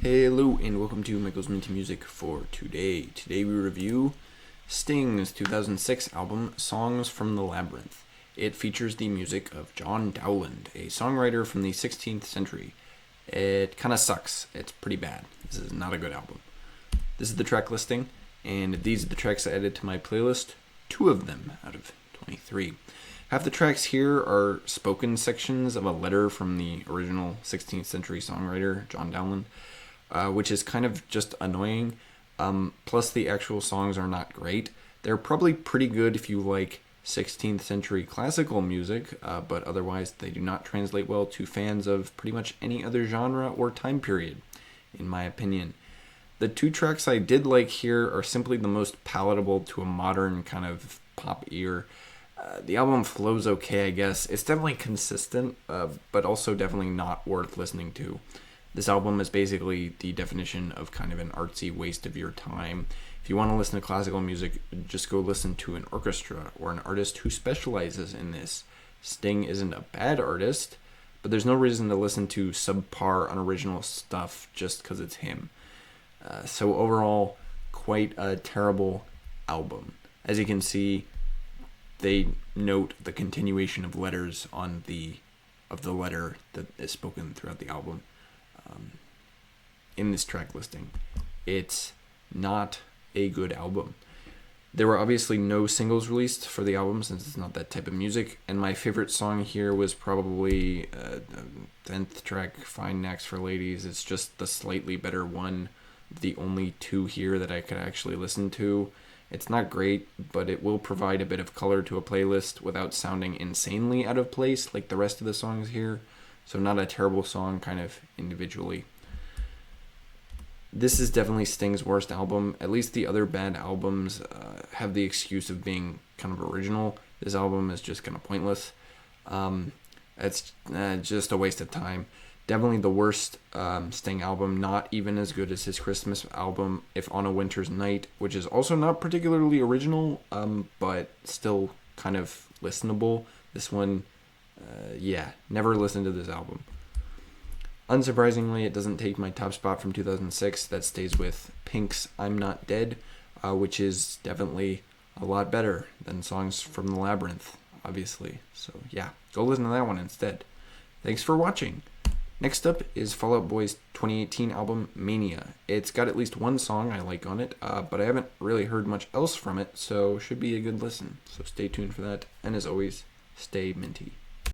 Hello and welcome to Michael's Minty Music for today. Today we review Sting's 2006 album, Songs from the Labyrinth. It features the music of John Dowland, a songwriter from the 16th century. It kind of sucks. It's pretty bad. This is not a good album. This is the track listing, and these are the tracks I added to my playlist. 2 of them out of 23. Half the tracks here are spoken sections of a letter from the original 16th century songwriter, John Dowland, which is kind of just annoying. Plus, the actual songs are not great. They're probably pretty good if you like 16th century classical music, but otherwise they do not translate well to fans of pretty much any other genre or time period, in my opinion. The 2 tracks I did like here are simply the most palatable to a modern kind of pop ear. The album flows okay, I guess. It's definitely consistent, but also definitely not worth listening to. This album is basically the definition of kind of an artsy waste of your time. If you want to listen to classical music, just go listen to an orchestra or an artist who specializes in this. Sting isn't a bad artist, but there's no reason to listen to subpar, unoriginal stuff just because it's him. So overall, quite a terrible album. As you can see, they note the continuation of letters of the letter that is spoken throughout the album in this track listing. It's not a good album. There were obviously no singles released for the album since it's not that type of music, and my favorite song here was probably the 10th track, Fine Knacks for Ladies. It's just the slightly better one, the only 2 here that I could actually listen to. It's not great, but it will provide a bit of color to a playlist without sounding insanely out of place like the rest of the songs here. So not a terrible song kind of individually. This is definitely Sting's worst album. At least the other bad albums have the excuse of being kind of original. This album is just kind of pointless. It's just a waste of time. Definitely the worst Sting album, not even as good as his Christmas album, If on a Winter's Night, which is also not particularly original, but still kind of listenable. This one, never listened to this album. Unsurprisingly, it doesn't take my top spot from 2006. That stays with Pink's I'm Not Dead, which is definitely a lot better than Songs from the Labyrinth, obviously. So yeah, go listen to that one instead. Thanks for watching. Next up is Fall Out Boy's 2018 album, Mania. It's got at least one song I like on it, but I haven't really heard much else from it, so should be a good listen. So stay tuned for that, and as always, stay minty.